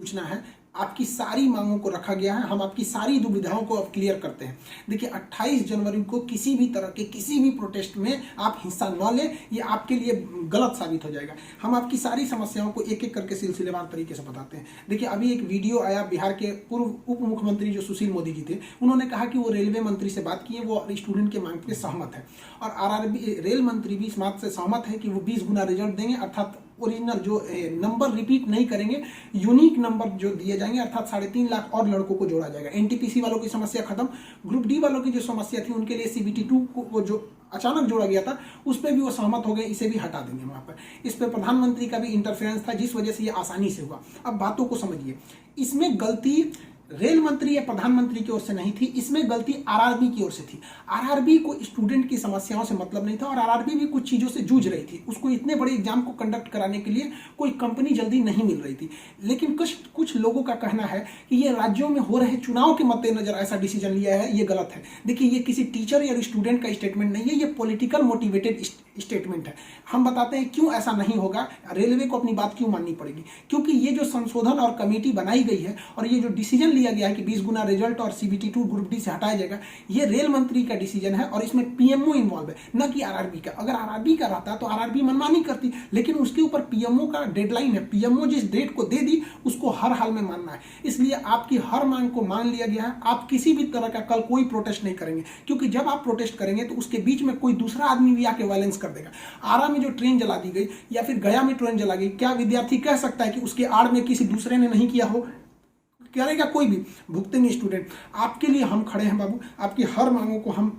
सूचना है, आपकी सारी मांगों को रखा गया है। हम आपकी सारी दुविधाओं को अब क्लियर करते हैं। देखिए 28 जनवरी को किसी भी तरह के किसी भी प्रोटेस्ट में आप हिस्सा न लें, ये आपके लिए गलत साबित हो जाएगा। हम आपकी सारी समस्याओं को एक एक करके सिलसिलेवार तरीके से बताते हैं। देखिए अभी एक वीडियो आया, बिहार के पूर्व उप मुख्यमंत्री जो सुशील मोदी जी थे, उन्होंने कहा कि वो रेलवे मंत्री से बात किए, वो स्टूडेंट के मांग पे सहमत है और आरआरबी रेल मंत्री भी इस बात से सहमत है कि वो 20 गुना रिजल्ट देंगे, अर्थात ओरिजिनल जो नंबर रिपीट नहीं करेंगे, यूनिक नंबर जो दिए जाएंगे, अर्थात 3.5 लाख और लड़कों को जोड़ा जाएगा। एनटीपीसी वालों की समस्या खत्म, ग्रुप डी वालों की जो समस्या थी उनके लिए सीबीटी 2 को जो अचानक जोड़ा गया था उस पर भी वो सहमत हो गए, इसे भी हटा देंगे वहां पर। इस पर प्रधानमंत्री का भी इंटरफेरेंस था जिस वजह से ये आसानी से हुआ। अब बातों को समझिए, इसमें गलती रेल मंत्री या प्रधानमंत्री की ओर से नहीं थी, इसमें गलती आरआरबी की ओर से थी। आरआरबी को स्टूडेंट की समस्याओं से मतलब नहीं था और आरआरबी भी कुछ चीजों से जूझ रही थी। उसको इतने बड़े एग्जाम को कंडक्ट कराने के लिए कोई कंपनी जल्दी नहीं मिल रही थी। लेकिन कुछ लोगों का कहना है कि ये राज्यों में हो रहे चुनाव के मद्देनजर ऐसा डिसीजन लिया है, ये गलत है। देखिए ये किसी टीचर या स्टूडेंट का स्टेटमेंट नहीं है, ये पॉलिटिकल मोटिवेटेड स्टेटमेंट है। हम बताते हैं क्यों ऐसा नहीं होगा, रेलवे को अपनी बात क्यों माननी पड़ेगी। क्योंकि ये जो संशोधन और कमेटी बनाई गई है और ये जो डिसीजन लिया गया है कि 20 गुना रिजल्ट और सीबीटी 2 ग्रुप डी से हटाया जाएगा, ये रेल मंत्री का डिसीजन है और इसमें पीएमओ इन्वॉल्व है, न कि आरआरबी का। अगर आरआरबी का रहता तो आरआरबी मनमानी करती, लेकिन उसके ऊपर पीएमओ का डेडलाइन है। पीएमओ जिस डेट को दे दी उसको हर हाल में मानना है, इसलिए आपकी हर मांग को मान लिया गया है। आप किसी भी तरह का कल कोई प्रोटेस्ट नहीं करेंगे, क्योंकि जब आप प्रोटेस्ट करेंगे तो उसके बीच में कोई दूसरा आदमी भी आके वायलेंस कर देगा। आरा में जो ट्रेन जला दी गई या फिर गया में ट्रेन जला गई, क्या विद्यार्थी कह सकता है कि उसके आड़ में किसी दूसरे ने नहीं किया हो? करेगा कोई भी, भुगतेंगे स्टूडेंट। आपके लिए हम खड़े हैं बाबू, आपकी हर मांगों को हम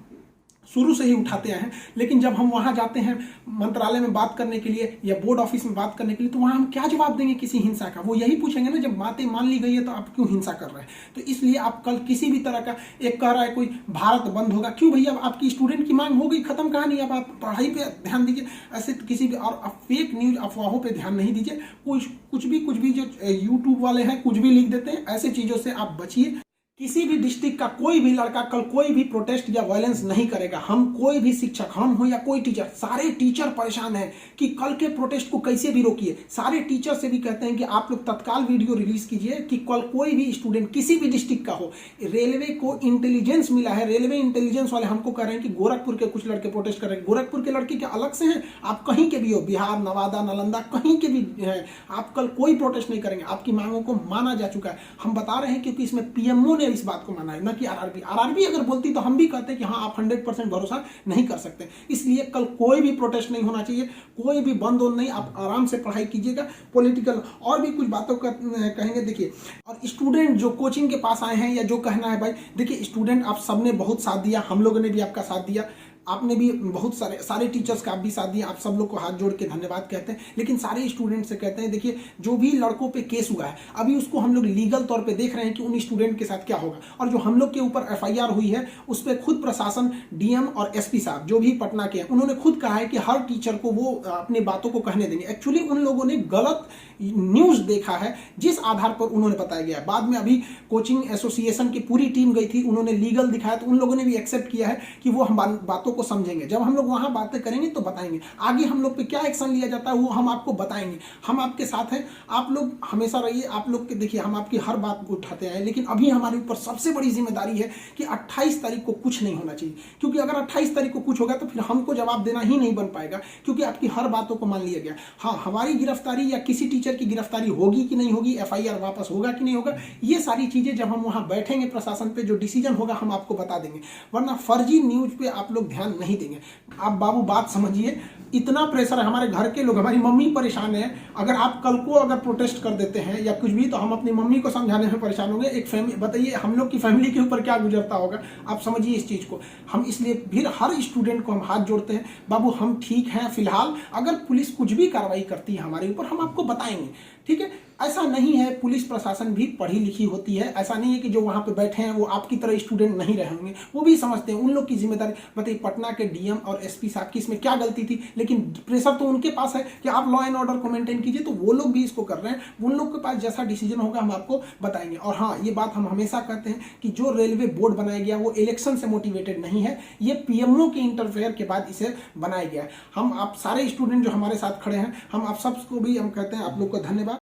शुरू से ही उठाते आए हैं। लेकिन जब हम वहां जाते हैं मंत्रालय में बात करने के लिए या बोर्ड ऑफिस में बात करने के लिए, तो वहां हम क्या जवाब देंगे किसी हिंसा का? वो यही पूछेंगे ना, जब बातें मान ली गई है तो आप क्यों हिंसा कर रहे हैं? तो इसलिए आप कल किसी भी तरह का, एक कह रहा है कोई भारत बंद होगा, क्यों भैया? आपकी स्टूडेंट की मांग हो गई, खत्म कहानी। अब आप पढ़ाई पे ध्यान दीजिए, ऐसे किसी भी और फेक न्यूज अफवाहों पर ध्यान नहीं दीजिए। कुछ भी जो यूट्यूब वाले हैं कुछ भी लिख देते हैं, ऐसे चीजों से आप बचिए। किसी भी डिस्ट्रिक्ट का कोई भी लड़का कल कोई भी प्रोटेस्ट या वायलेंस नहीं करेगा। हम कोई भी शिक्षक, हम हो या कोई टीचर, सारे टीचर परेशान हैं कि कल के प्रोटेस्ट को कैसे भी रोकिए। सारे टीचर से भी कहते हैं कि आप लोग तत्काल वीडियो रिलीज कीजिए कि कल कोई भी स्टूडेंट किसी भी डिस्ट्रिक्ट का हो। रेलवे को इंटेलिजेंस मिला है, रेलवे इंटेलिजेंस वाले हमको कह रहे हैं कि गोरखपुर के कुछ लड़के प्रोटेस्ट कर रहे हैं। गोरखपुर के लड़के क्या अलग से हैं? आप कहीं के भी हो, बिहार, नवादा, नालंदा, कहीं के भी हैं, आप कल कोई प्रोटेस्ट नहीं करेंगे। आपकी मांगों को माना जा चुका है। हम बता रहे हैं क्योंकि इसमें पीएमओ ने इस बात को माना है, न कि आरआरबी। आरआरबी अगर बोलती तो हम भी कहते कि हाँ आप 100% भरोसा नहीं कर सकते। इसलिए कल कोई भी प्रोटेस्ट नहीं होना चाहिए, कोई भी बंद नहीं। आप आराम से पढ़ाई कीजिएगा। पॉलिटिकल और भी कुछ बातों का कहेंगे। देखिए, और स्टूडेंट जो कोचिंग के पास आए हैं या जो कहना है भाई, देखिए स्टूडेंट आप सबने बहुत साथ दिया, हम लोगों ने भी आपका साथ दिया, आपने भी बहुत सारे टीचर्स का आप भी साथ दिया। आप सब लोग को हाथ जोड़ के धन्यवाद कहते हैं। लेकिन सारे स्टूडेंट से कहते हैं, देखिए जो भी लड़कों पे केस हुआ है अभी उसको हम लोग लीगल तौर पे देख रहे हैं कि उन स्टूडेंट के साथ क्या होगा। और जो हम लोग के ऊपर एफआईआर हुई है उस पर खुद प्रशासन, डीएम और एसपी साहब जो भी पटना के हैं, उन्होंने खुद कहा है कि हर टीचर को वो अपनी बातों को कहने देंगे। एक्चुअली उन लोगों ने गलत न्यूज देखा है जिस आधार पर उन्होंने बताया गया। बाद में अभी कोचिंग एसोसिएशन की पूरी टीम गई थी, उन्होंने लीगल दिखाया तो उन लोगों ने भी एक्सेप्ट किया है कि वो हम बातों को समझेंगे। जब हम लोग वहां बातें करेंगे तो बताएंगे, आगे हम लोग पे क्या एक्शन लिया जाता है वो हम आपको बताएंगे। हम आपके साथ हैं, आप लोग हमेशा रहिए। आप लोग के देखिए, हम आपकी हर बात को उठाते हैं, लेकिन अभी हमारे ऊपर सबसे बड़ी जिम्मेदारी है कि 28 तारीख को कुछ नहीं होना चाहिए। क्योंकि अगर 28 तारीख को कुछ होगा तो फिर हमको जवाब देना ही नहीं बन पाएगा, क्योंकि आपकी हर बातों को मान लिया गया। हाँ, हमारी गिरफ्तारी या किसी टीचर की गिरफ्तारी होगी कि नहीं होगी, एफआईआर वापस होगा कि नहीं होगा, ये सारी चीजें जब हम वहां बैठेंगे प्रशासन पे, जो डिसीजन होगा हम आपको बता देंगे। वरना फर्जी न्यूज पे आप लोग ध्यान नहीं देंगे। आप बाबू बात समझिए, इतना प्रेशर है। हमारे घर के लोग, हमारी मम्मी परेशान है। अगर आप कल को अगर प्रोटेस्ट कर देते हैं या कुछ भी, तो हम अपनी मम्मी को समझाने में परेशान होंगे। एक फैमिली, बताइए हम लोग की फैमिली के ऊपर क्या गुजरता होगा। आप समझिए इस चीज को। हम इसलिए फिर हर स्टूडेंट को हम हाथ जोड़ते हैं, बाबू हम ठीक हैं फिलहाल। अगर पुलिस कुछ भी कार्रवाई करती है हमारे ऊपर, हम आपको बताएंगे, ठीक है। ऐसा नहीं है, पुलिस प्रशासन भी पढ़ी लिखी होती है। ऐसा नहीं है कि जो वहां पे बैठे हैं वो आपकी तरह स्टूडेंट नहीं रहे होंगे, वो भी समझते हैं। उन लोग की जिम्मेदारी, बताइए पटना के डीएम और एसपी साहब की इसमें क्या गलती थी? लेकिन प्रेशर तो उनके पास है कि आप लॉ एंड ऑर्डर को मेंटेन कीजिए, तो वो लोग भी इसको कर रहे हैं। उन लोग के पास जैसा डिसीजन होगा हम आपको बताएंगे। और हाँ, ये बात हम हमेशा कहते हैं कि जो रेलवे बोर्ड बनाया गया वो इलेक्शन से मोटिवेटेड नहीं है, ये पीएमओ के इंटरफेयर के बाद इसे बनाया गया है। हम आप सारे स्टूडेंट जो हमारे साथ खड़े हैं, हम आप सबको भी हम कहते हैं आप लोग को धन्यवाद।